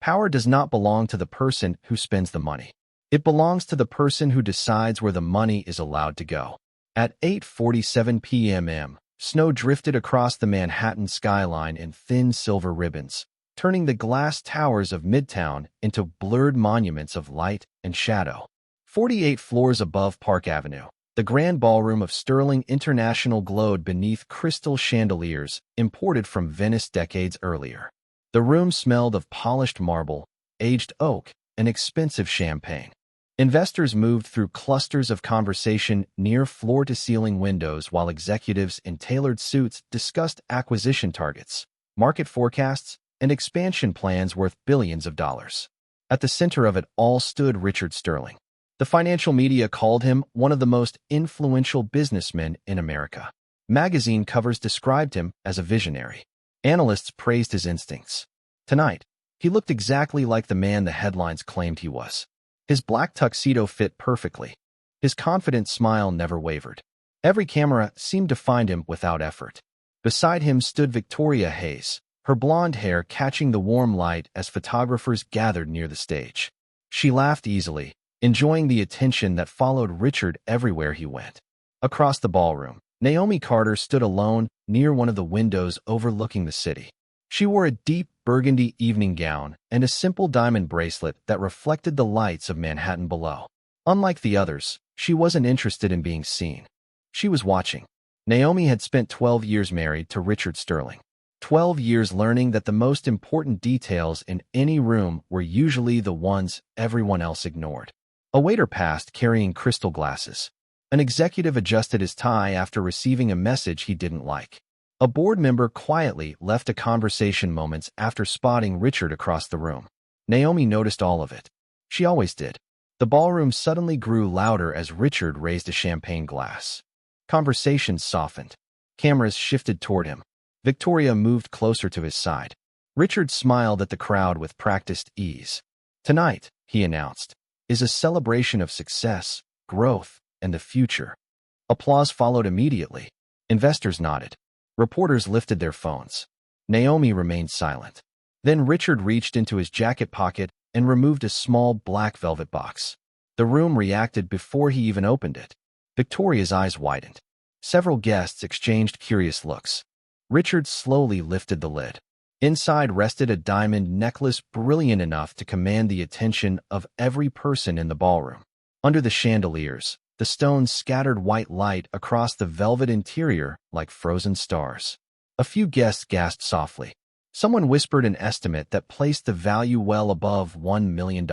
Power does not belong to the person who spends the money. It belongs to the person who decides where the money is allowed to go. At 8:47 p.m., snow drifted across the Manhattan skyline in thin silver ribbons, turning the glass towers of Midtown into blurred monuments of light and shadow. 48 floors above Park Avenue, the grand ballroom of Sterling International glowed beneath crystal chandeliers imported from Venice decades earlier. The room smelled of polished marble, aged oak, and expensive champagne. Investors moved through clusters of conversation near floor-to-ceiling windows while executives in tailored suits discussed acquisition targets, market forecasts, and expansion plans worth billions of dollars. At the center of it all stood Richard Sterling. The financial media called him one of the most influential businessmen in America. Magazine covers described him as a visionary. Analysts praised his instincts. Tonight, he looked exactly like the man the headlines claimed he was. His black tuxedo fit perfectly. His confident smile never wavered. Every camera seemed to find him without effort. Beside him stood Victoria Hayes, her blonde hair catching the warm light as photographers gathered near the stage. She laughed easily, enjoying the attention that followed Richard everywhere he went. Across the ballroom, Naomi Carter stood alone near one of the windows overlooking the city. She wore a deep burgundy evening gown and a simple diamond bracelet that reflected the lights of Manhattan below. Unlike the others, she wasn't interested in being seen. She was watching. Naomi had spent 12 years married to Richard Sterling. 12 years learning that the most important details in any room were usually the ones everyone else ignored. A waiter passed carrying crystal glasses. An executive adjusted his tie after receiving a message he didn't like. A board member quietly left a conversation moments after spotting Richard across the room. Naomi noticed all of it. She always did. The ballroom suddenly grew louder as Richard raised a champagne glass. Conversations softened. Cameras shifted toward him. Victoria moved closer to his side. Richard smiled at the crowd with practiced ease. "Tonight," he announced, "is a celebration of success, growth, and the future." Applause followed immediately. Investors nodded. Reporters lifted their phones. Naomi remained silent. Then Richard reached into his jacket pocket and removed a small black velvet box. The room reacted before he even opened it. Victoria's eyes widened. Several guests exchanged curious looks. Richard slowly lifted the lid. Inside rested a diamond necklace brilliant enough to command the attention of every person in the ballroom. Under the chandeliers, the stones scattered white light across the velvet interior like frozen stars. A few guests gasped softly. Someone whispered an estimate that placed the value well above $1 million.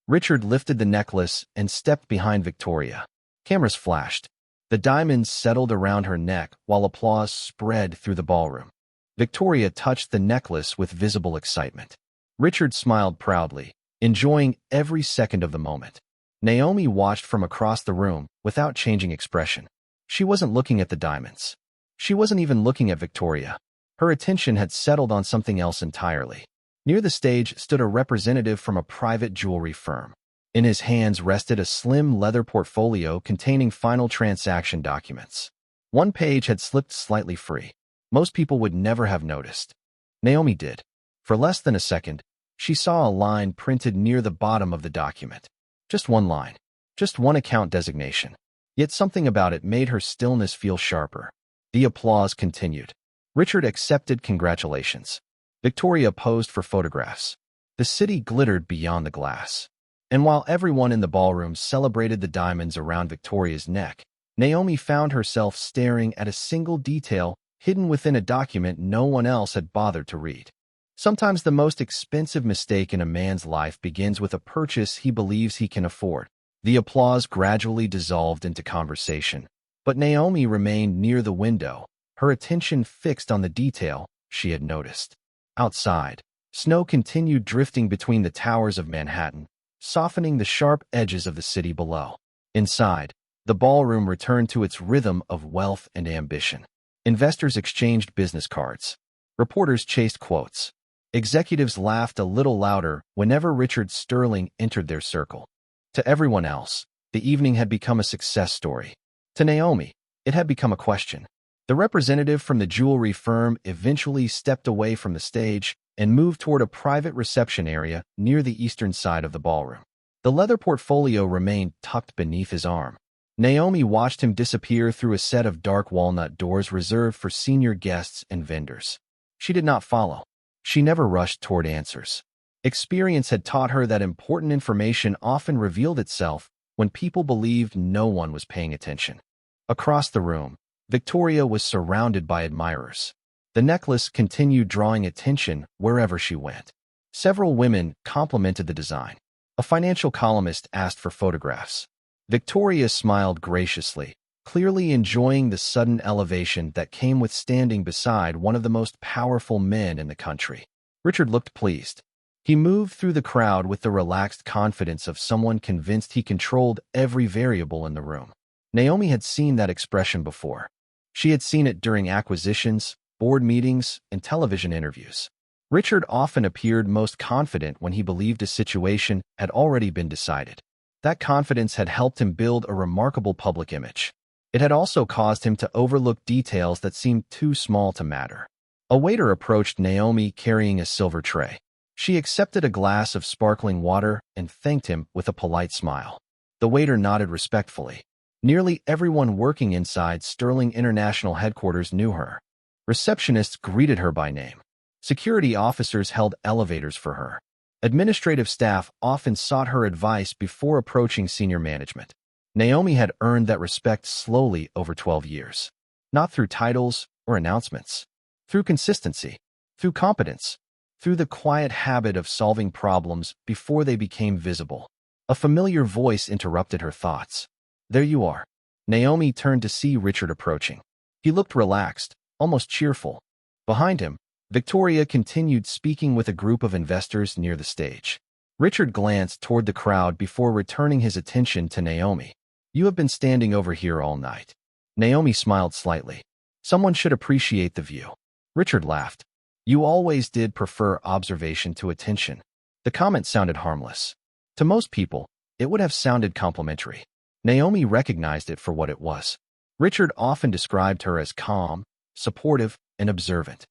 Richard lifted the necklace and stepped behind Victoria. Cameras flashed. The diamonds settled around her neck while applause spread through the ballroom. Victoria touched the necklace with visible excitement. Richard smiled proudly, enjoying every second of the moment. Naomi watched from across the room without changing expression. She wasn't looking at the diamonds. She wasn't even looking at Victoria. Her attention had settled on something else entirely. Near the stage stood a representative from a private jewelry firm. In his hands rested a slim leather portfolio containing final transaction documents. One page had slipped slightly free. Most people would never have noticed. Naomi did. For less than a second, she saw a line printed near the bottom of the document. Just one line. Just one account designation. Yet something about it made her stillness feel sharper. The applause continued. Richard accepted congratulations. Victoria posed for photographs. The city glittered beyond the glass. And while everyone in the ballroom celebrated the diamonds around Victoria's neck, Naomi found herself staring at a single detail hidden within a document no one else had bothered to read. Sometimes the most expensive mistake in a man's life begins with a purchase he believes he can afford. The applause gradually dissolved into conversation, but Naomi remained near the window, her attention fixed on the detail she had noticed. Outside, snow continued drifting between the towers of Manhattan, softening the sharp edges of the city below. Inside, the ballroom returned to its rhythm of wealth and ambition. Investors exchanged business cards. Reporters chased quotes. Executives laughed a little louder whenever Richard Sterling entered their circle. To everyone else, the evening had become a success story. To Naomi, it had become a question. The representative from the jewelry firm eventually stepped away from the stage, and moved toward a private reception area near the eastern side of the ballroom. The leather portfolio remained tucked beneath his arm. Naomi watched him disappear through a set of dark walnut doors reserved for senior guests and vendors. She did not follow. She never rushed toward answers. Experience had taught her that important information often revealed itself when people believed no one was paying attention. Across the room, Victoria was surrounded by admirers. The necklace continued drawing attention wherever she went. Several women complimented the design. A financial columnist asked for photographs. Victoria smiled graciously, clearly enjoying the sudden elevation that came with standing beside one of the most powerful men in the country. Richard looked pleased. He moved through the crowd with the relaxed confidence of someone convinced he controlled every variable in the room. Naomi had seen that expression before. She had seen it during acquisitions, board meetings, and television interviews. Richard often appeared most confident when he believed a situation had already been decided. That confidence had helped him build a remarkable public image. It had also caused him to overlook details that seemed too small to matter. A waiter approached Naomi carrying a silver tray. She accepted a glass of sparkling water and thanked him with a polite smile. The waiter nodded respectfully. Nearly everyone working inside Sterling International headquarters knew her. Receptionists greeted her by name. Security officers held elevators for her. Administrative staff often sought her advice before approaching senior management. Naomi had earned that respect slowly over 12 years. Not through titles or announcements. Through consistency. Through competence. Through the quiet habit of solving problems before they became visible. A familiar voice interrupted her thoughts. "There you are." Naomi turned to see Richard approaching. He looked relaxed, almost cheerful. Behind him, Victoria continued speaking with a group of investors near the stage. Richard glanced toward the crowd before returning his attention to Naomi. "You have been standing over here all night." Naomi smiled slightly. "Someone should appreciate the view." Richard laughed. "You always did prefer observation to attention." The comment sounded harmless. To most people, it would have sounded complimentary. Naomi recognized it for what it was. Richard often described her as calm, supportive, and observant.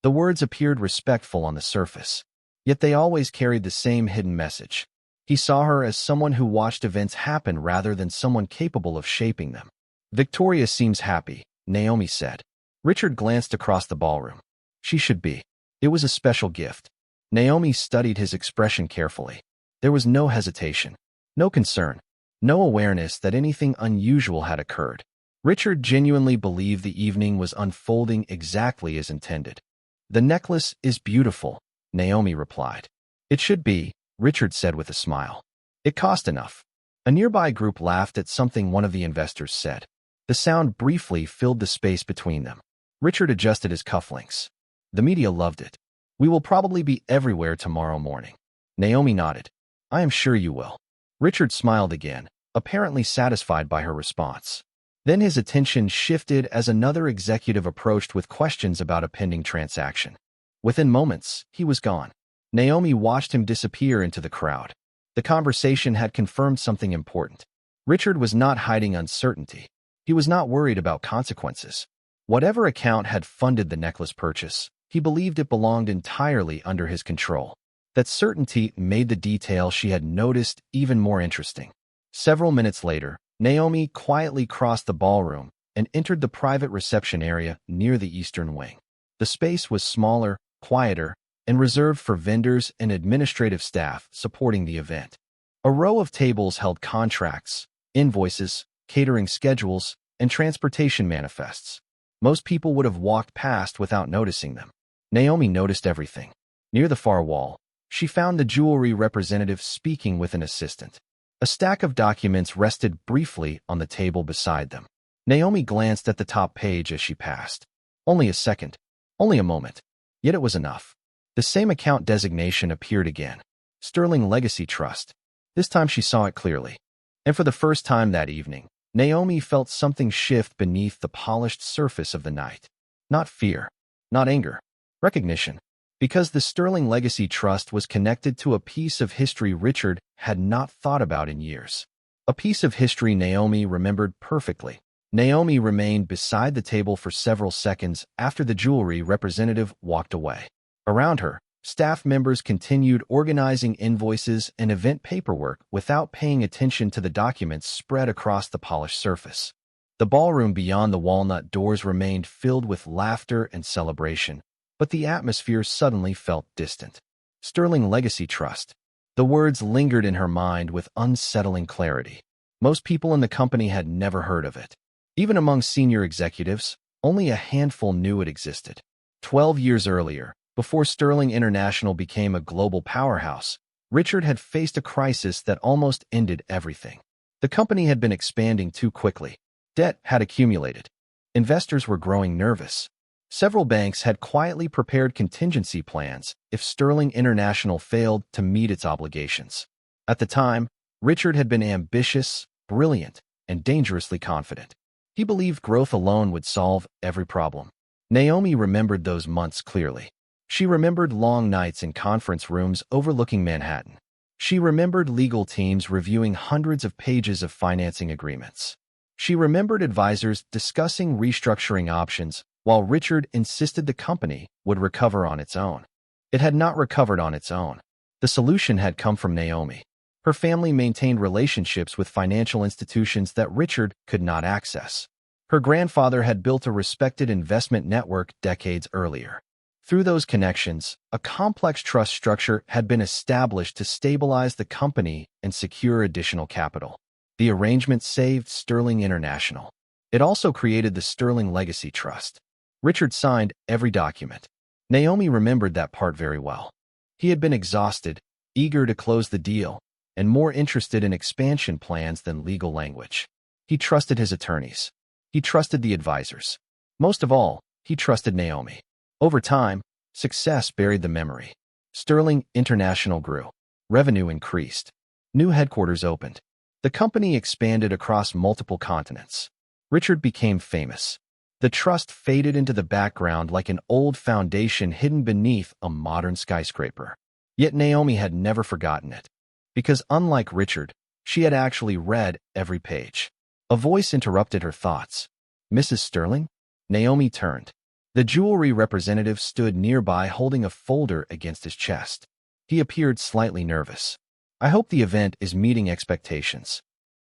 The words appeared respectful on the surface, yet they always carried the same hidden message. He saw her as someone who watched events happen rather than someone capable of shaping them. "Victoria seems happy," Naomi said. Richard glanced across the ballroom. "She should be. It was a special gift." Naomi studied his expression carefully. There was no hesitation, no concern, no awareness that anything unusual had occurred. Richard genuinely believed the evening was unfolding exactly as intended. "The necklace is beautiful," Naomi replied. "It should be," Richard said with a smile. "It cost enough." A nearby group laughed at something one of the investors said. The sound briefly filled the space between them. Richard adjusted his cufflinks. "The media loved it. We will probably be everywhere tomorrow morning." Naomi nodded. "I am sure you will." Richard smiled again, apparently satisfied by her response. Then his attention shifted as another executive approached with questions about a pending transaction. Within moments, he was gone. Naomi watched him disappear into the crowd. The conversation had confirmed something important. Richard was not hiding uncertainty. He was not worried about consequences. Whatever account had funded the necklace purchase, he believed it belonged entirely under his control. That certainty made the detail she had noticed even more interesting. Several minutes later, Naomi quietly crossed the ballroom and entered the private reception area near the eastern wing. The space was smaller, quieter, and reserved for vendors and administrative staff supporting the event. A row of tables held contracts, invoices, catering schedules, and transportation manifests. Most people would have walked past without noticing them. Naomi noticed everything. Near the far wall, she found the jewelry representative speaking with an assistant. A stack of documents rested briefly on the table beside them. Naomi glanced at the top page as she passed. Only a second. Only a moment. Yet it was enough. The same account designation appeared again. Sterling Legacy Trust. This time she saw it clearly. And for the first time that evening, Naomi felt something shift beneath the polished surface of the night. Not fear. Not anger. Recognition. Because the Sterling Legacy Trust was connected to a piece of history Richard had not thought about in years. A piece of history Naomi remembered perfectly. Naomi remained beside the table for several seconds after the jewelry representative walked away. Around her, Staff members continued organizing invoices and event paperwork without paying attention to the documents spread across the polished surface. The ballroom beyond the walnut doors remained filled with laughter and celebration, but the atmosphere suddenly felt distant. Sterling Legacy Trust. The words lingered in her mind with unsettling clarity. Most people in the company had never heard of it. Even among senior executives, only a handful knew it existed. 12 years earlier, before Sterling International became a global powerhouse, Richard had faced a crisis that almost ended everything. The company had been expanding too quickly. Debt had accumulated. Investors were growing nervous. Several banks had quietly prepared contingency plans if Sterling International failed to meet its obligations. At the time, Richard had been ambitious, brilliant, and dangerously confident. He believed growth alone would solve every problem. Naomi remembered those months clearly. She remembered long nights in conference rooms overlooking Manhattan. She remembered legal teams reviewing hundreds of pages of financing agreements. She remembered advisors discussing restructuring options while Richard insisted the company would recover on its own. It had not recovered on its own. The solution had come from Naomi. Her family maintained relationships with financial institutions that Richard could not access. Her grandfather had built a respected investment network decades earlier. Through those connections, a complex trust structure had been established to stabilize the company and secure additional capital. The arrangement saved Sterling International. It also created the Sterling Legacy Trust. Richard signed every document. Naomi remembered that part very well. He had been exhausted, eager to close the deal, and more interested in expansion plans than legal language. He trusted his attorneys. He trusted the advisors. Most of all, he trusted Naomi. Over time, success buried the memory. Sterling International grew. Revenue increased. New headquarters opened. The company expanded across multiple continents. Richard became famous. The trust faded into the background like an old foundation hidden beneath a modern skyscraper. Yet Naomi had never forgotten it. Because unlike Richard, she had actually read every page. A voice interrupted her thoughts. "Mrs. Sterling?" Naomi turned. The jewelry representative stood nearby holding a folder against his chest. He appeared slightly nervous. "I hope the event is meeting expectations."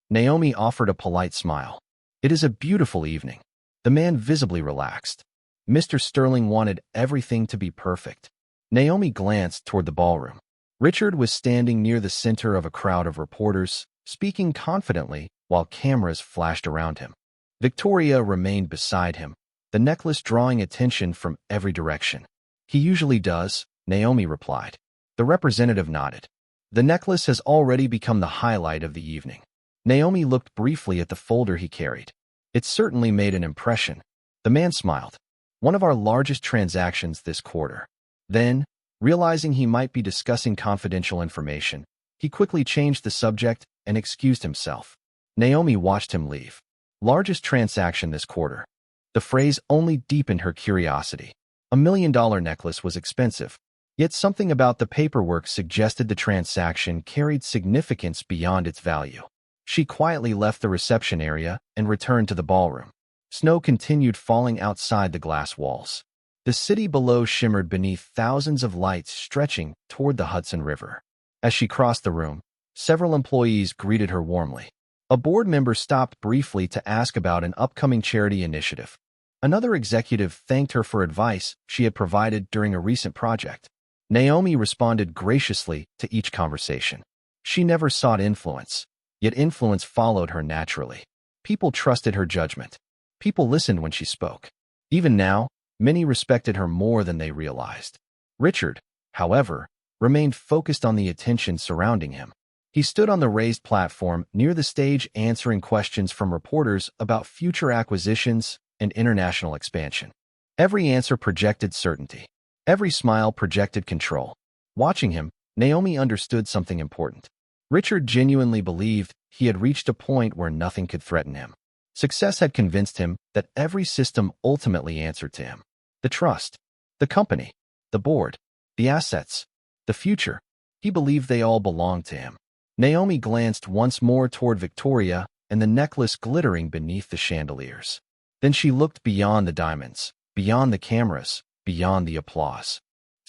Naomi offered a polite smile. "It is a beautiful evening." The man visibly relaxed. Mr. Sterling wanted everything to be perfect. Naomi glanced toward the ballroom. Richard was standing near the center of a crowd of reporters, speaking confidently while cameras flashed around him. Victoria remained beside him, the necklace drawing attention from every direction. "He usually does," Naomi replied. The representative nodded. "The necklace has already become the highlight of the evening." Naomi looked briefly at the folder he carried. It certainly made an impression. The man smiled. "One of our largest transactions this quarter." Then, realizing he might be discussing confidential information, he quickly changed the subject and excused himself. Naomi watched him leave. Largest transaction this quarter. The phrase only deepened her curiosity. $1 million necklace was expensive, yet something about the paperwork suggested the transaction carried significance beyond its value. She quietly left the reception area and returned to the ballroom. Snow continued falling outside the glass walls. The city below shimmered beneath thousands of lights stretching toward the Hudson River. As she crossed the room, several employees greeted her warmly. A board member stopped briefly to ask about an upcoming charity initiative. Another executive thanked her for advice she had provided during a recent project. Naomi responded graciously to each conversation. She never sought influence, yet influence followed her naturally. People trusted her judgment. People listened when she spoke. Even now, many respected her more than they realized. Richard, however, remained focused on the attention surrounding him. He stood on the raised platform near the stage answering questions from reporters about future acquisitions and international expansion. Every answer projected certainty. Every smile projected control. Watching him, Naomi understood something important. Richard genuinely believed he had reached a point where nothing could threaten him. Success had convinced him that every system ultimately answered to him. The trust, the company, the board, the assets, the future. He believed they all belonged to him. Naomi glanced once more toward Victoria and the necklace glittering beneath the chandeliers. Then she looked beyond the diamonds, beyond the cameras, beyond the applause.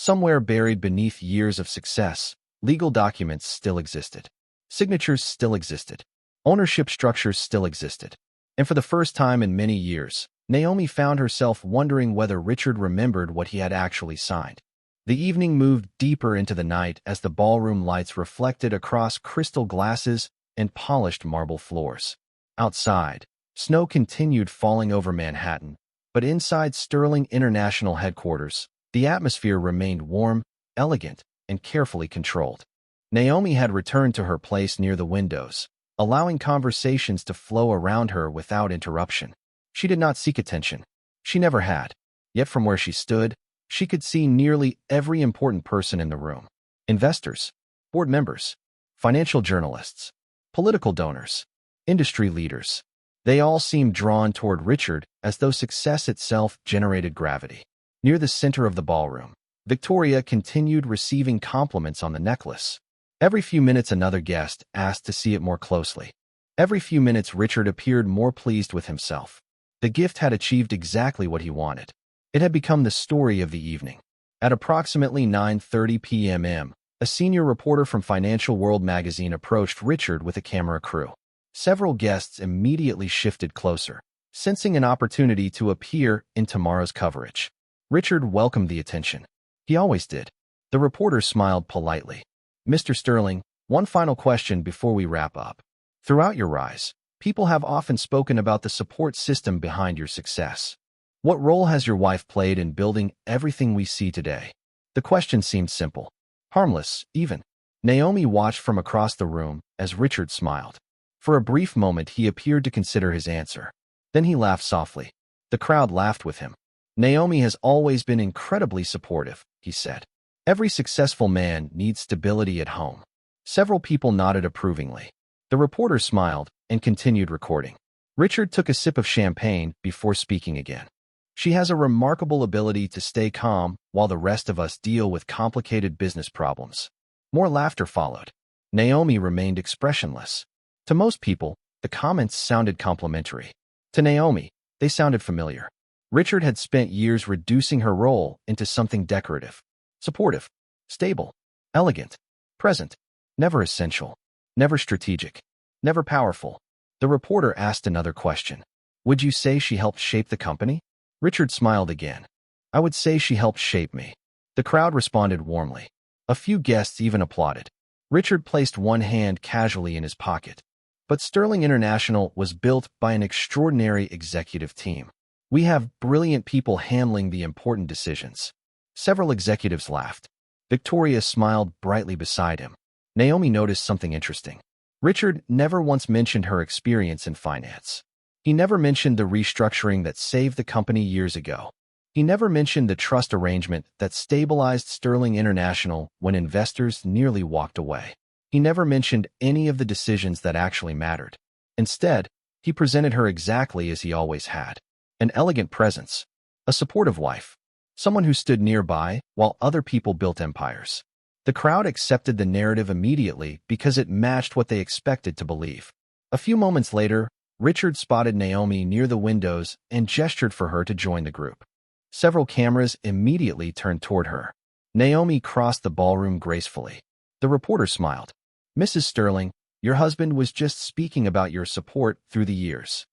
Somewhere buried beneath years of success, legal documents still existed. Signatures still existed. Ownership structures still existed. And for the first time in many years, Naomi found herself wondering whether Richard remembered what he had actually signed. The evening moved deeper into the night as the ballroom lights reflected across crystal glasses and polished marble floors. Outside, snow continued falling over Manhattan, but inside Sterling International headquarters, the atmosphere remained warm, elegant, and carefully controlled. Naomi had returned to her place near the windows, allowing conversations to flow around her without interruption. She did not seek attention. She never had. Yet from where she stood, she could see nearly every important person in the room. Investors, board members, financial journalists, political donors, industry leaders. They all seemed drawn toward Richard as though success itself generated gravity. Near the center of the ballroom, Victoria continued receiving compliments on the necklace. Every few minutes another guest asked to see it more closely. Every few minutes Richard appeared more pleased with himself. The gift had achieved exactly what he wanted. It had become the story of the evening. At approximately 9:30 p.m., a senior reporter from Financial World magazine approached Richard with a camera crew. Several guests immediately shifted closer, sensing an opportunity to appear in tomorrow's coverage. Richard welcomed the attention. He always did. The reporter smiled politely. "Mr. Sterling, one final question before we wrap up. Throughout your rise, people have often spoken about the support system behind your success. What role has your wife played in building everything we see today?" The question seemed simple, harmless, even. Naomi watched from across the room as Richard smiled. For a brief moment, he appeared to consider his answer. Then he laughed softly. The crowd laughed with him. "Naomi has always been incredibly supportive," he said. "Every successful man needs stability at home." Several people nodded approvingly. The reporter smiled and continued recording. Richard took a sip of champagne before speaking again. "She has a remarkable ability to stay calm while the rest of us deal with complicated business problems." More laughter followed. Naomi remained expressionless. To most people, the comments sounded complimentary. To Naomi, they sounded familiar. Richard had spent years reducing her role into something decorative, supportive, stable, elegant, present, never essential, never strategic, never powerful. The reporter asked another question. "Would you say she helped shape the company?" Richard smiled again. "I would say she helped shape me." The crowd responded warmly. A few guests even applauded. Richard placed one hand casually in his pocket. But Sterling International was built by an extraordinary executive team. "We have brilliant people handling the important decisions." Several executives laughed. Victoria smiled brightly beside him. Naomi noticed something interesting. Richard never once mentioned her experience in finance. He never mentioned the restructuring that saved the company years ago. He never mentioned the trust arrangement that stabilized Sterling International when investors nearly walked away. He never mentioned any of the decisions that actually mattered. Instead, he presented her exactly as he always had. An elegant presence, a supportive wife, someone who stood nearby while other people built empires. The crowd accepted the narrative immediately because it matched what they expected to believe. A few moments later, Richard spotted Naomi near the windows and gestured for her to join the group. Several cameras immediately turned toward her. Naomi crossed the ballroom gracefully. The reporter smiled. "Mrs. Sterling, your husband was just speaking about your support through the years."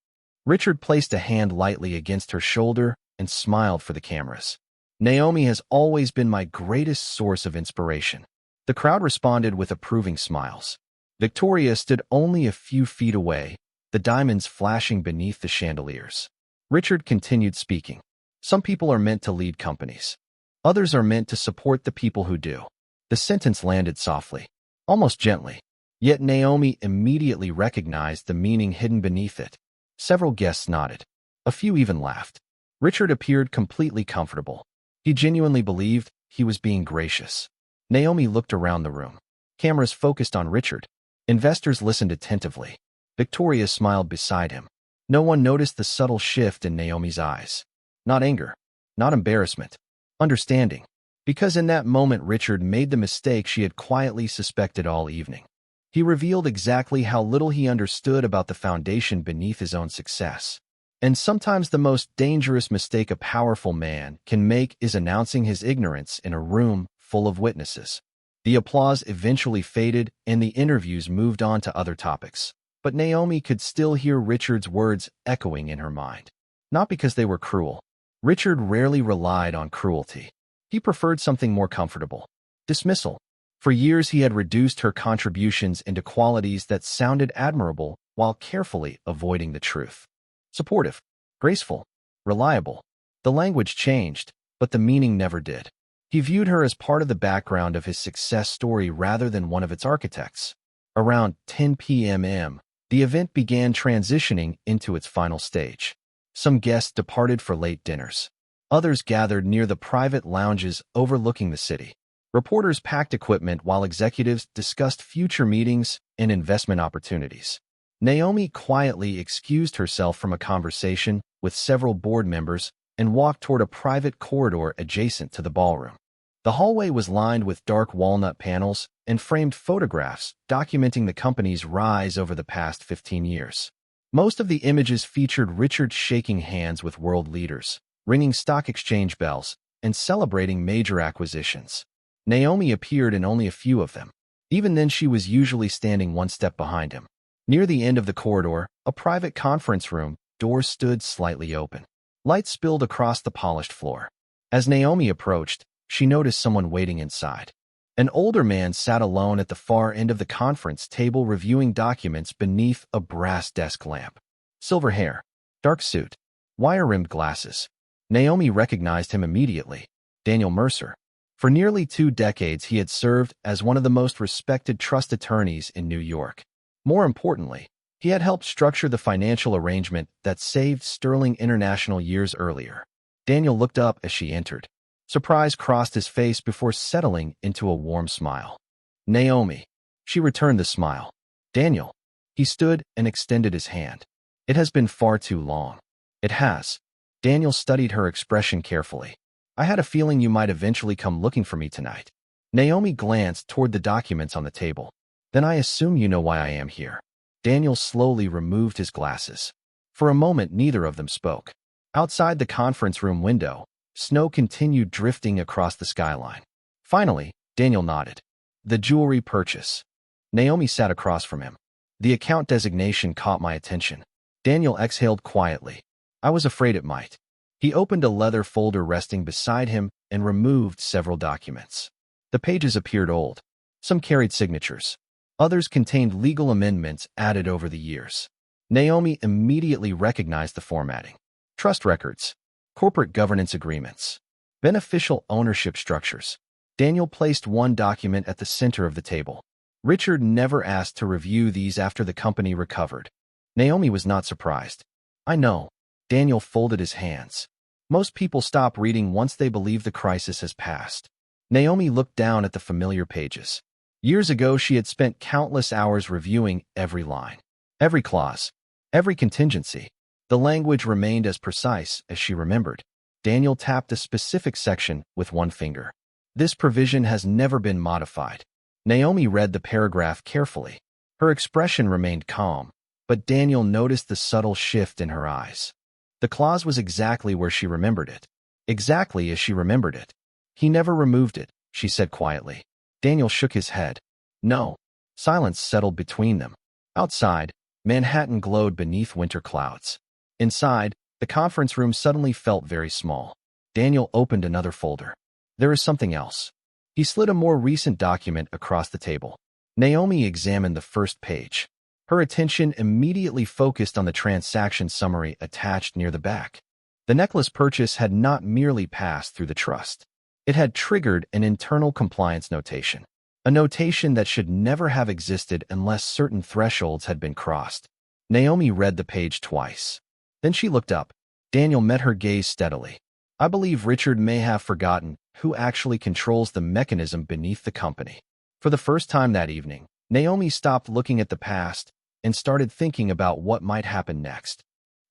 Richard placed a hand lightly against her shoulder and smiled for the cameras. "Naomi has always been my greatest source of inspiration." The crowd responded with approving smiles. Victoria stood only a few feet away, the diamonds flashing beneath the chandeliers. Richard continued speaking. "Some people are meant to lead companies. Others are meant to support the people who do." The sentence landed softly, almost gently. Yet Naomi immediately recognized the meaning hidden beneath it. Several guests nodded. A few even laughed. Richard appeared completely comfortable. He genuinely believed he was being gracious. Naomi looked around the room. Cameras focused on Richard. Investors listened attentively. Victoria smiled beside him. No one noticed the subtle shift in Naomi's eyes. Not anger, not embarrassment, understanding. Because in that moment Richard made the mistake she had quietly suspected all evening. He revealed exactly how little he understood about the foundation beneath his own success. And sometimes the most dangerous mistake a powerful man can make is announcing his ignorance in a room full of witnesses. The applause eventually faded and the interviews moved on to other topics. But Naomi could still hear Richard's words echoing in her mind. Not because they were cruel. Richard rarely relied on cruelty. He preferred something more comfortable. Dismissal. For years he had reduced her contributions into qualities that sounded admirable while carefully avoiding the truth. Supportive, graceful, reliable. The language changed, but the meaning never did. He viewed her as part of the background of his success story rather than one of its architects. Around 10 p.m., the event began transitioning into its final stage. Some guests departed for late dinners. Others gathered near the private lounges overlooking the city. Reporters packed equipment while executives discussed future meetings and investment opportunities. Naomi quietly excused herself from a conversation with several board members and walked toward a private corridor adjacent to the ballroom. The hallway was lined with dark walnut panels and framed photographs documenting the company's rise over the past 15 years. Most of the images featured Richard shaking hands with world leaders, ringing stock exchange bells, and celebrating major acquisitions. Naomi appeared in only a few of them. Even then, she was usually standing one step behind him. Near the end of the corridor, a private conference room door stood slightly open. Light spilled across the polished floor. As Naomi approached, she noticed someone waiting inside. An older man sat alone at the far end of the conference table reviewing documents beneath a brass desk lamp. Silver hair, dark suit, wire-rimmed glasses. Naomi recognized him immediately. Daniel Mercer. For nearly 2 decades, he had served as one of the most respected trust attorneys in New York. More importantly, he had helped structure the financial arrangement that saved Sterling International years earlier. Daniel looked up as she entered. Surprise crossed his face before settling into a warm smile. Naomi. She returned the smile. Daniel. He stood and extended his hand. It has been far too long. It has. Daniel studied her expression carefully. I had a feeling you might eventually come looking for me tonight. Naomi glanced toward the documents on the table. Then I assume you know why I am here. Daniel slowly removed his glasses. For a moment, neither of them spoke. Outside the conference room window, snow continued drifting across the skyline. Finally, Daniel nodded. The jewelry purchase. Naomi sat across from him. The account designation caught my attention. Daniel exhaled quietly. I was afraid it might. He opened a leather folder resting beside him and removed several documents. The pages appeared old. Some carried signatures. Others contained legal amendments added over the years. Naomi immediately recognized the formatting. Trust records, corporate governance agreements, beneficial ownership structures. Daniel placed one document at the center of the table. Richard never asked to review these after the company recovered. Naomi was not surprised. I know. Daniel folded his hands. Most people stop reading once they believe the crisis has passed. Naomi looked down at the familiar pages. Years ago, she had spent countless hours reviewing every line, every clause, every contingency. The language remained as precise as she remembered. Daniel tapped a specific section with one finger. This provision has never been modified. Naomi read the paragraph carefully. Her expression remained calm, but Daniel noticed the subtle shift in her eyes. The clause was exactly where she remembered it. Exactly as she remembered it. He never removed it, she said quietly. Daniel shook his head. No. Silence settled between them. Outside, Manhattan glowed beneath winter clouds. Inside, the conference room suddenly felt very small. Daniel opened another folder. There is something else. He slid a more recent document across the table. Naomi examined the first page. Her attention immediately focused on the transaction summary attached near the back. The necklace purchase had not merely passed through the trust. It had triggered an internal compliance notation, a notation that should never have existed unless certain thresholds had been crossed. Naomi read the page twice. Then she looked up. Daniel met her gaze steadily. I believe Richard may have forgotten who actually controls the mechanism beneath the company. For the first time that evening, Naomi stopped looking at the past and started thinking about what might happen next.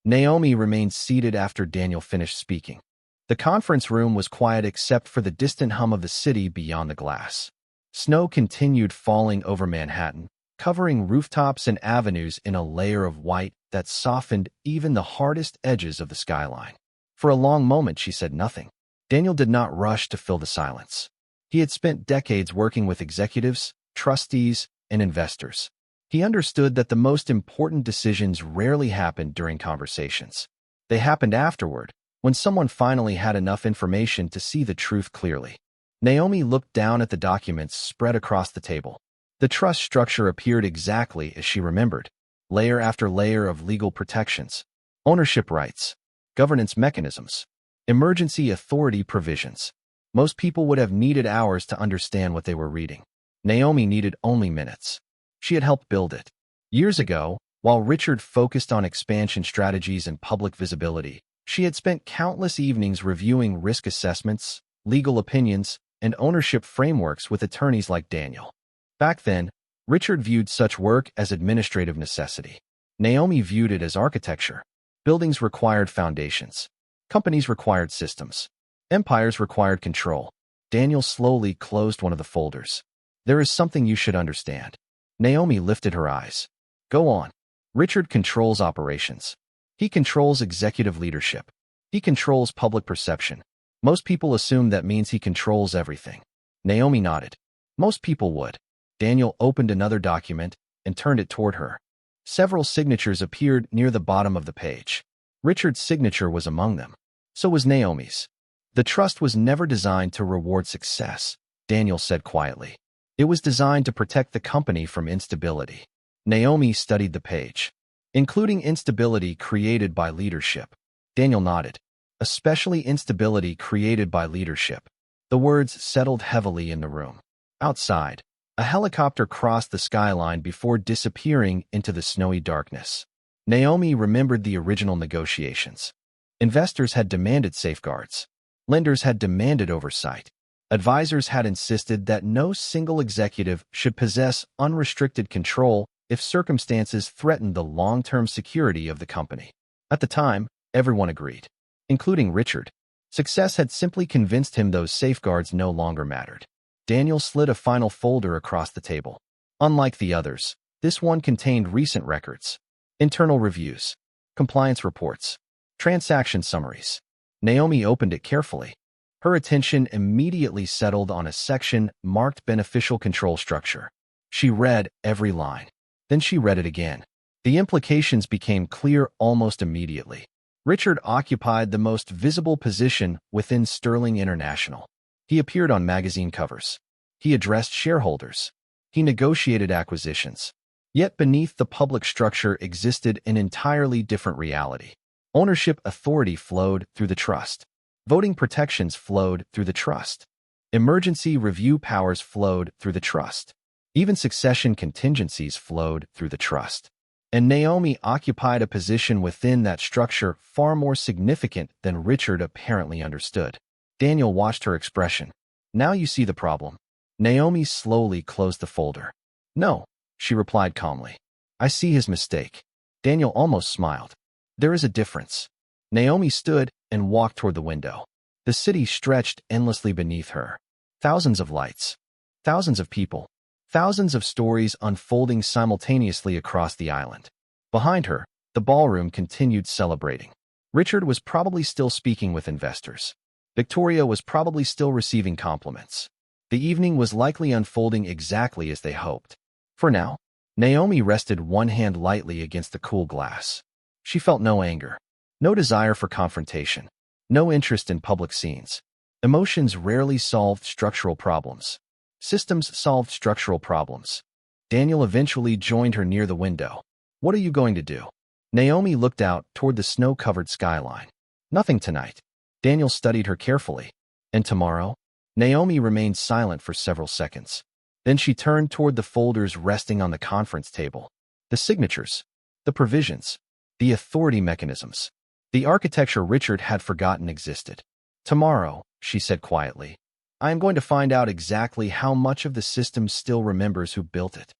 Naomi remained seated after Daniel finished speaking. The conference room was quiet except for the distant hum of the city beyond the glass. Snow continued falling over Manhattan, covering rooftops and avenues in a layer of white that softened even the hardest edges of the skyline. For a long moment, she said nothing. Daniel did not rush to fill the silence. He had spent decades working with executives, trustees, and investors. He understood that the most important decisions rarely happened during conversations. They happened afterward, when someone finally had enough information to see the truth clearly. Naomi looked down at the documents spread across the table. The trust structure appeared exactly as she remembered, layer after layer of legal protections, ownership rights, governance mechanisms, emergency authority provisions. Most people would have needed hours to understand what they were reading. Naomi needed only minutes. She had helped build it. Years ago, while Richard focused on expansion strategies and public visibility, she had spent countless evenings reviewing risk assessments, legal opinions, and ownership frameworks with attorneys like Daniel. Back then, Richard viewed such work as administrative necessity. Naomi viewed it as architecture. Buildings required foundations. Companies required systems. Empires required control. Daniel slowly closed one of the folders. There is something you should understand. Naomi lifted her eyes. Go on. Richard controls operations. He controls executive leadership. He controls public perception. Most people assume that means he controls everything. Naomi nodded. Most people would. Daniel opened another document and turned it toward her. Several signatures appeared near the bottom of the page. Richard's signature was among them. So was Naomi's. The trust was never designed to reward success, Daniel said quietly. It was designed to protect the company from instability. Naomi studied the page. Including instability created by leadership. Daniel nodded. Especially instability created by leadership. The words settled heavily in the room. Outside, a helicopter crossed the skyline before disappearing into the snowy darkness. Naomi remembered the original negotiations. Investors had demanded safeguards. Lenders had demanded oversight. Advisors had insisted that no single executive should possess unrestricted control if circumstances threatened the long-term security of the company. At the time, everyone agreed, including Richard. Success had simply convinced him those safeguards no longer mattered. Daniel slid a final folder across the table. Unlike the others, this one contained recent records, internal reviews, compliance reports, transaction summaries. Naomi opened it carefully. Her attention immediately settled on a section marked Beneficial Control Structure. She read every line. Then she read it again. The implications became clear almost immediately. Richard occupied the most visible position within Sterling International. He appeared on magazine covers. He addressed shareholders. He negotiated acquisitions. Yet beneath the public structure existed an entirely different reality. Ownership authority flowed through the trust. Voting protections flowed through the trust. Emergency review powers flowed through the trust. Even succession contingencies flowed through the trust. And Naomi occupied a position within that structure far more significant than Richard apparently understood. Daniel watched her expression. Now you see the problem. Naomi slowly closed the folder. No, she replied calmly. I see his mistake. Daniel almost smiled. There is a difference. Naomi stood and walked toward the window. The city stretched endlessly beneath her. Thousands of lights. Thousands of people. Thousands of stories unfolding simultaneously across the island. Behind her, the ballroom continued celebrating. Richard was probably still speaking with investors. Victoria was probably still receiving compliments. The evening was likely unfolding exactly as they hoped. For now, Naomi rested one hand lightly against the cool glass. She felt no anger, no desire for confrontation, no interest in public scenes. Emotions rarely solved structural problems. Systems solved structural problems. Daniel eventually joined her near the window. What are you going to do? Naomi looked out toward the snow-covered skyline. Nothing tonight. Daniel studied her carefully. And tomorrow? Naomi remained silent for several seconds. Then she turned toward the folders resting on the conference table. The signatures, the provisions, the authority mechanisms, the architecture Richard had forgotten existed. Tomorrow, she said quietly, I am going to find out exactly how much of the system still remembers who built it.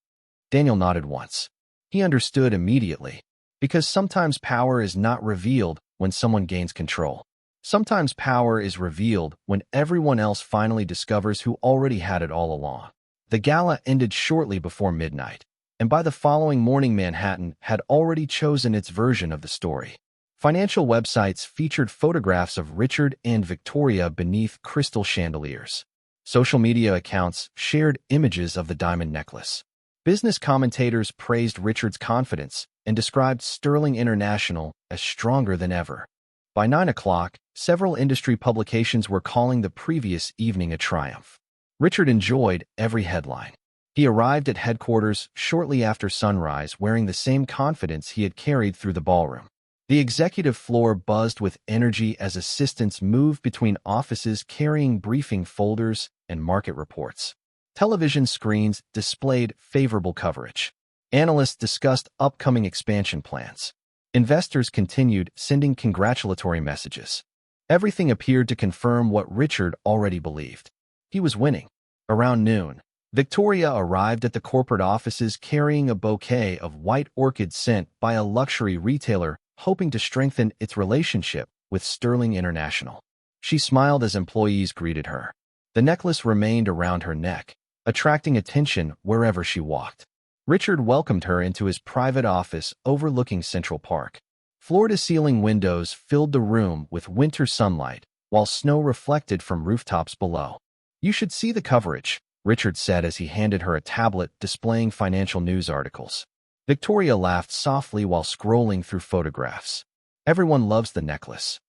Daniel nodded once. He understood immediately, because sometimes power is not revealed when someone gains control. Sometimes power is revealed when everyone else finally discovers who already had it all along. The gala ended shortly before midnight. and by the following morning Manhattan had already chosen its version of the story. Financial websites featured photographs of Richard and Victoria beneath crystal chandeliers. Social media accounts shared images of the diamond necklace. Business commentators praised Richard's confidence and described Sterling International as stronger than ever. By 9 o'clock, several industry publications were calling the previous evening a triumph. Richard enjoyed every headline. He arrived at headquarters shortly after sunrise wearing the same confidence he had carried through the ballroom. The executive floor buzzed with energy as assistants moved between offices carrying briefing folders and market reports. Television screens displayed favorable coverage. Analysts discussed upcoming expansion plans. Investors continued sending congratulatory messages. Everything appeared to confirm what Richard already believed. He was winning. Around noon, Victoria arrived at the corporate offices carrying a bouquet of white orchids sent by a luxury retailer hoping to strengthen its relationship with Sterling International. She smiled as employees greeted her. The necklace remained around her neck, attracting attention wherever she walked. Richard welcomed her into his private office overlooking Central Park. Floor-to-ceiling windows filled the room with winter sunlight, while snow reflected from rooftops below. "You should see the coverage," Richard said as he handed her a tablet displaying financial news articles. Victoria laughed softly while scrolling through photographs. "Everyone loves the necklace."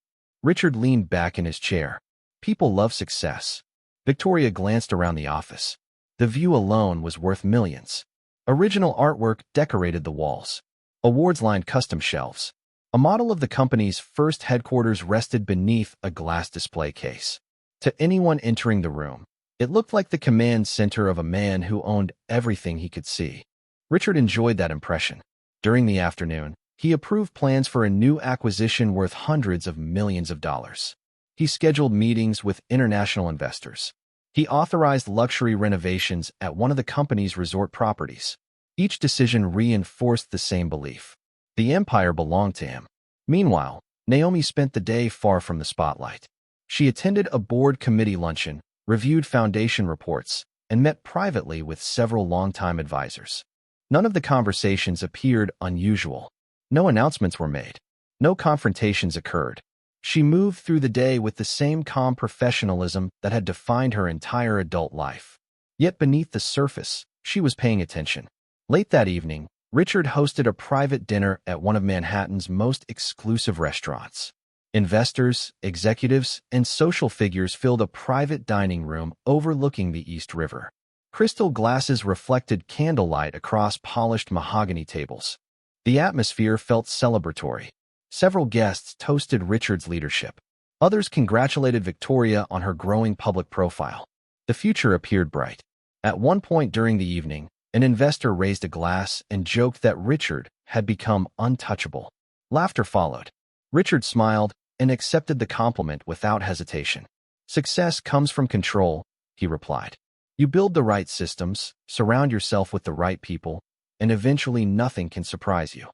Richard leaned back in his chair. "People love success." Victoria glanced around the office. The view alone was worth millions. Original artwork decorated the walls. Awards lined custom shelves. A model of the company's first headquarters rested beneath a glass display case. To anyone entering the room, it looked like the command center of a man who owned everything he could see. Richard enjoyed that impression. During the afternoon, he approved plans for a new acquisition worth hundreds of millions of dollars. He scheduled meetings with international investors. He authorized luxury renovations at one of the company's resort properties. Each decision reinforced the same belief. The empire belonged to him. Meanwhile, Naomi spent the day far from the spotlight. She attended a board committee luncheon, reviewed foundation reports, and met privately with several longtime advisors. None of the conversations appeared unusual. No announcements were made. No confrontations occurred. She moved through the day with the same calm professionalism that had defined her entire adult life. Yet beneath the surface, she was paying attention. Late that evening, Richard hosted a private dinner at one of Manhattan's most exclusive restaurants. Investors, executives, and social figures filled a private dining room overlooking the East River. Crystal glasses reflected candlelight across polished mahogany tables. The atmosphere felt celebratory. Several guests toasted Richard's leadership. Others congratulated Victoria on her growing public profile. The future appeared bright. At one point during the evening, an investor raised a glass and joked that Richard had become untouchable. Laughter followed. Richard smiled and accepted the compliment without hesitation. "Success comes from control," he replied. "You build the right systems, surround yourself with the right people, and eventually nothing can surprise you."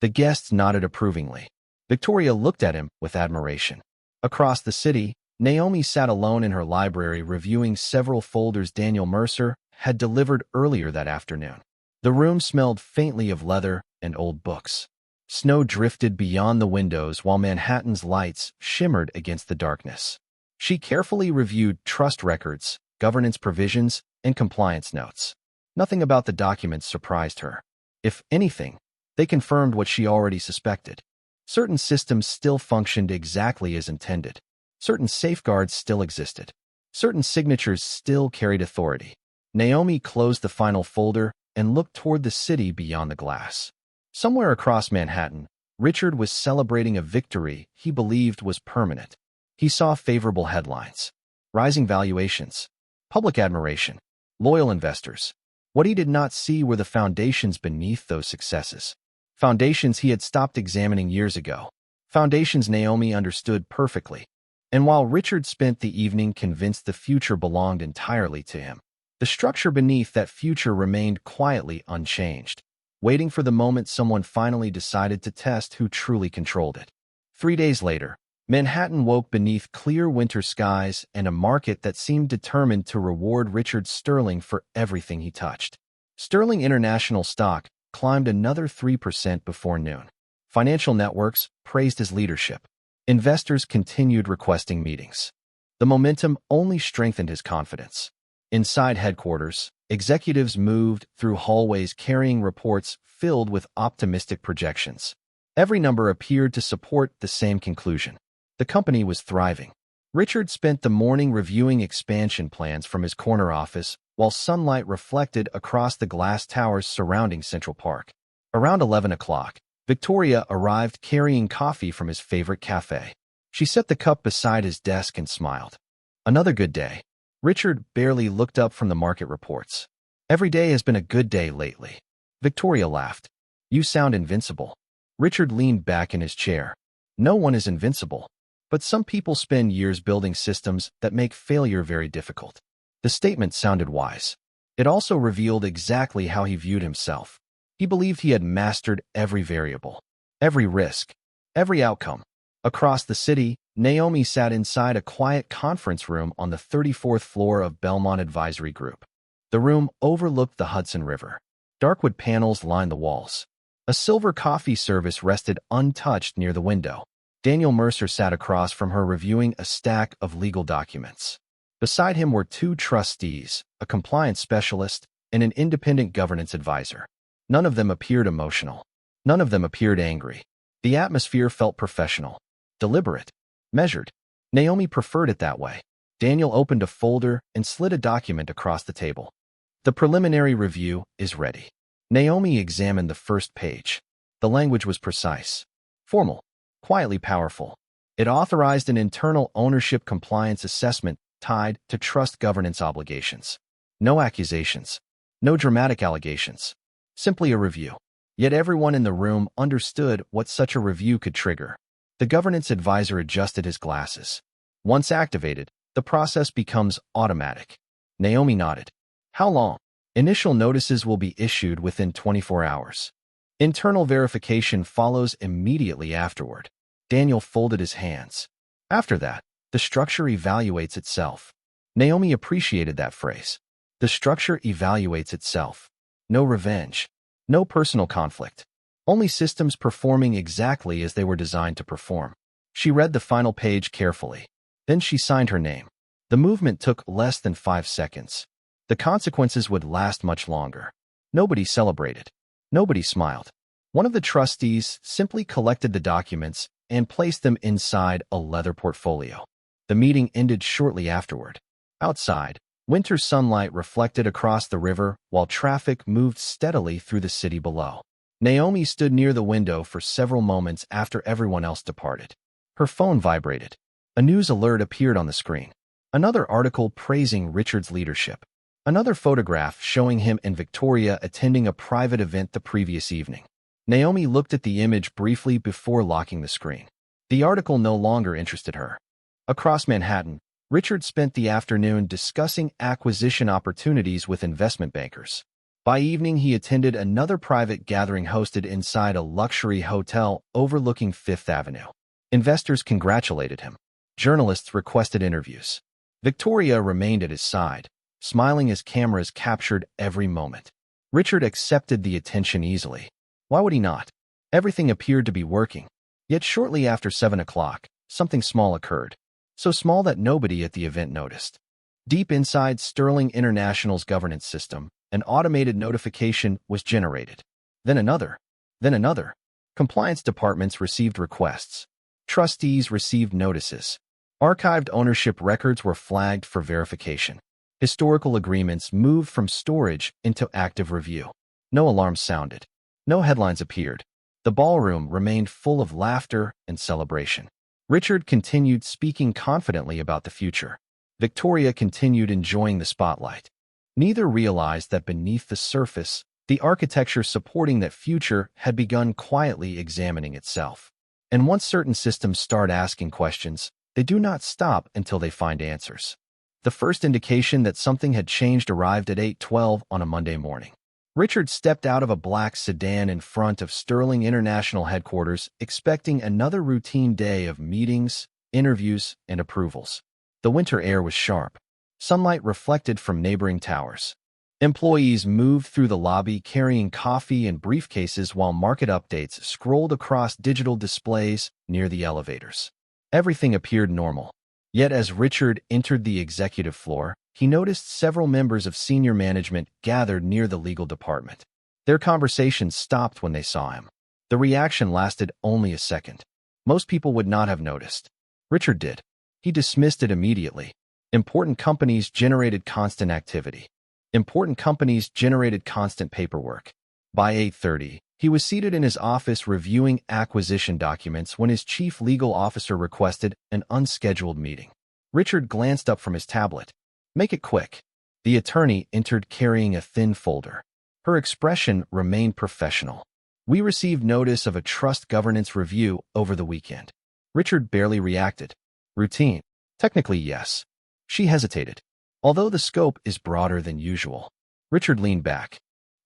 The guests nodded approvingly. Victoria looked at him with admiration. Across the city, Naomi sat alone in her library reviewing several folders Daniel Mercer had delivered earlier that afternoon. The room smelled faintly of leather and old books. Snow drifted beyond the windows while Manhattan's lights shimmered against the darkness. She carefully reviewed trust records, governance provisions, and compliance notes. Nothing about the documents surprised her. If anything, they confirmed what she already suspected. Certain systems still functioned exactly as intended. Certain safeguards still existed. Certain signatures still carried authority. Naomi closed the final folder and looked toward the city beyond the glass. Somewhere across Manhattan, Richard was celebrating a victory he believed was permanent. He saw favorable headlines, rising valuations, public admiration, loyal investors. What he did not see were the foundations beneath those successes. Foundations he had stopped examining years ago. Foundations Naomi understood perfectly. And while Richard spent the evening convinced the future belonged entirely to him, the structure beneath that future remained quietly unchanged, waiting for the moment someone finally decided to test who truly controlled it. 3 days later, Manhattan woke beneath clear winter skies and a market that seemed determined to reward Richard Sterling for everything he touched. Sterling International stock climbed another 3% before noon. Financial networks praised his leadership. Investors continued requesting meetings. The momentum only strengthened his confidence. Inside headquarters, executives moved through hallways carrying reports filled with optimistic projections. Every number appeared to support the same conclusion. The company was thriving. Richard spent the morning reviewing expansion plans from his corner office while sunlight reflected across the glass towers surrounding Central Park. Around 11 o'clock, Victoria arrived carrying coffee from his favorite cafe. She set the cup beside his desk and smiled. Another good day. Richard barely looked up from the market reports. Every day has been a good day lately. Victoria laughed. You sound invincible. Richard leaned back in his chair. No one is invincible. But some people spend years building systems that make failure very difficult. The statement sounded wise. It also revealed exactly how he viewed himself. He believed he had mastered every variable, every risk, every outcome. Across the city, Naomi sat inside a quiet conference room on the 34th floor of Belmont Advisory Group. The room overlooked the Hudson River. Darkwood panels lined the walls. A silver coffee service rested untouched near the window. Daniel Mercer sat across from her reviewing a stack of legal documents. Beside him were two trustees, a compliance specialist, and an independent governance advisor. None of them appeared emotional. None of them appeared angry. The atmosphere felt professional, deliberate, measured. Naomi preferred it that way. Daniel opened a folder and slid a document across the table. The preliminary review is ready. Naomi examined the first page. The language was precise, formal, quietly powerful. It authorized an internal ownership compliance assessment tied to trust governance obligations. No accusations. No dramatic allegations. Simply a review. Yet everyone in the room understood what such a review could trigger. The governance advisor adjusted his glasses. Once activated, the process becomes automatic. Naomi nodded. How long? Initial notices will be issued within 24 hours. Internal verification follows immediately afterward. Daniel folded his hands. After that, the structure evaluates itself. Naomi appreciated that phrase. The structure evaluates itself. No revenge. No personal conflict. Only systems performing exactly as they were designed to perform. She read the final page carefully. Then she signed her name. The movement took less than 5 seconds. The consequences would last much longer. Nobody celebrated. Nobody smiled. One of the trustees simply collected the documents and placed them inside a leather portfolio. The meeting ended shortly afterward. Outside, winter sunlight reflected across the river while traffic moved steadily through the city below. Naomi stood near the window for several moments after everyone else departed. Her phone vibrated. A news alert appeared on the screen. Another article praising Richard's leadership. Another photograph showing him and Victoria attending a private event the previous evening. Naomi looked at the image briefly before locking the screen. The article no longer interested her. Across Manhattan, Richard spent the afternoon discussing acquisition opportunities with investment bankers. By evening, he attended another private gathering hosted inside a luxury hotel overlooking Fifth Avenue. Investors congratulated him. Journalists requested interviews. Victoria remained at his side, smiling as cameras captured every moment. Richard accepted the attention easily. Why would he not? Everything appeared to be working. Yet shortly after 7 o'clock, something small occurred. So small that nobody at the event noticed. Deep inside Sterling International's governance system, an automated notification was generated. Then another. Then another. Compliance departments received requests. Trustees received notices. Archived ownership records were flagged for verification. Historical agreements moved from storage into active review. No alarms sounded. No headlines appeared. The ballroom remained full of laughter and celebration. Richard continued speaking confidently about the future. Victoria continued enjoying the spotlight. Neither realized that beneath the surface, the architecture supporting that future had begun quietly examining itself. And once certain systems start asking questions, they do not stop until they find answers. The first indication that something had changed arrived at 8:12 on a Monday morning. Richard stepped out of a black sedan in front of Sterling International headquarters, expecting another routine day of meetings, interviews, and approvals. The winter air was sharp. Sunlight reflected from neighboring towers. Employees moved through the lobby carrying coffee and briefcases while market updates scrolled across digital displays near the elevators. Everything appeared normal. Yet as Richard entered the executive floor, he noticed several members of senior management gathered near the legal department. Their conversations stopped when they saw him. The reaction lasted only a second. Most people would not have noticed. Richard did. He dismissed it immediately. Important companies generated constant activity. Important companies generated constant paperwork. By 8:30, he was seated in his office reviewing acquisition documents when his chief legal officer requested an unscheduled meeting. Richard glanced up from his tablet. "Make it quick." The attorney entered carrying a thin folder. Her expression remained professional. "We received notice of a trust governance review over the weekend." Richard barely reacted. "Routine." "Technically, yes." She hesitated. "Although the scope is broader than usual." Richard leaned back.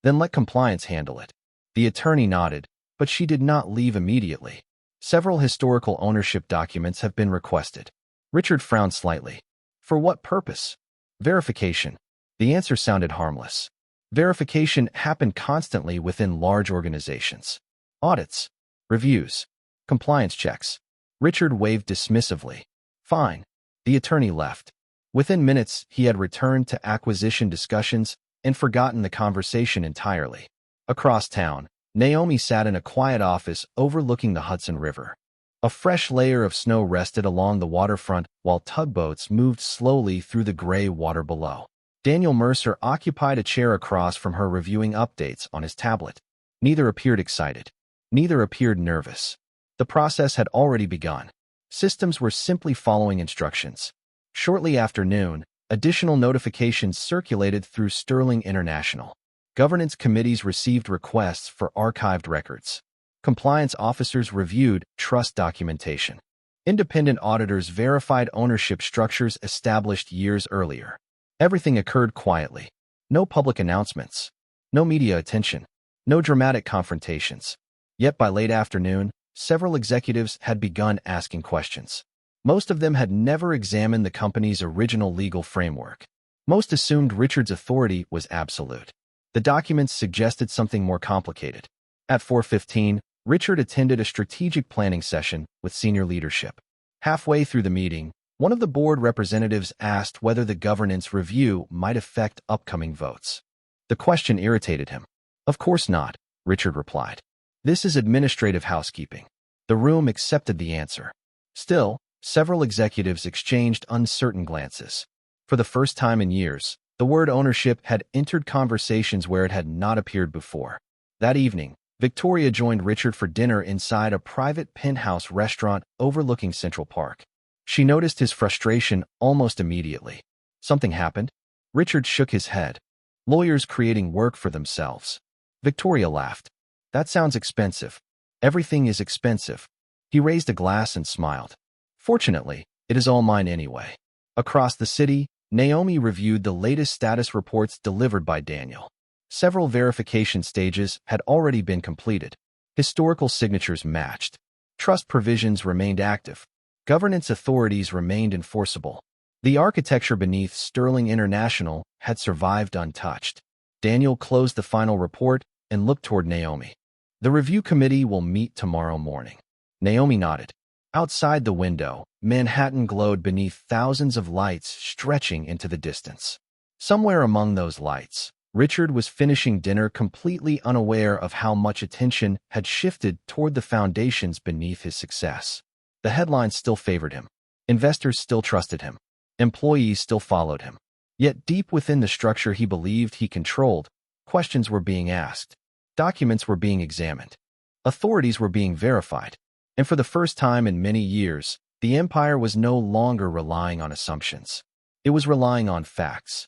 "Then let compliance handle it." The attorney nodded, but she did not leave immediately. "Several historical ownership documents have been requested." Richard frowned slightly. "For what purpose?" "Verification." The answer sounded harmless. Verification happened constantly within large organizations. Audits, reviews, compliance checks. Richard waved dismissively. "Fine." The attorney left. Within minutes, he had returned to acquisition discussions and forgotten the conversation entirely. Across town, Naomi sat in a quiet office overlooking the Hudson River. A fresh layer of snow rested along the waterfront while tugboats moved slowly through the gray water below. Daniel Mercer occupied a chair across from her reviewing updates on his tablet. Neither appeared excited. Neither appeared nervous. The process had already begun. Systems were simply following instructions. Shortly after noon, additional notifications circulated through Sterling International. Governance committees received requests for archived records. Compliance officers reviewed trust documentation. Independent auditors verified ownership structures established years earlier. Everything occurred quietly. No public announcements. No media attention. No dramatic confrontations. Yet by late afternoon, several executives had begun asking questions. Most of them had never examined the company's original legal framework. Most assumed Richard's authority was absolute. The documents suggested something more complicated. At 4:15, Richard attended a strategic planning session with senior leadership. Halfway through the meeting, one of the board representatives asked whether the governance review might affect upcoming votes. The question irritated him. "Of course not," Richard replied. "This is administrative housekeeping." The room accepted the answer. Still, several executives exchanged uncertain glances. For the first time in years, the word ownership had entered conversations where it had not appeared before. That evening, Victoria joined Richard for dinner inside a private penthouse restaurant overlooking Central Park. She noticed his frustration almost immediately. Something happened? Richard shook his head. "Lawyers creating work for themselves." Victoria laughed. "That sounds expensive." "Everything is expensive." He raised a glass and smiled. "Fortunately, it is all mine anyway." Across the city, Naomi reviewed the latest status reports delivered by Daniel. Several verification stages had already been completed. Historical signatures matched. Trust provisions remained active. Governance authorities remained enforceable. The architecture beneath Sterling International had survived untouched. Daniel closed the final report and looked toward Naomi. "The review committee will meet tomorrow morning." Naomi nodded. Outside the window, Manhattan glowed beneath thousands of lights stretching into the distance. Somewhere among those lights, Richard was finishing dinner completely unaware of how much attention had shifted toward the foundations beneath his success. The headlines still favored him. Investors still trusted him. Employees still followed him. Yet deep within the structure he believed he controlled, questions were being asked. Documents were being examined. Authorities were being verified. And for the first time in many years, the empire was no longer relying on assumptions. It was relying on facts.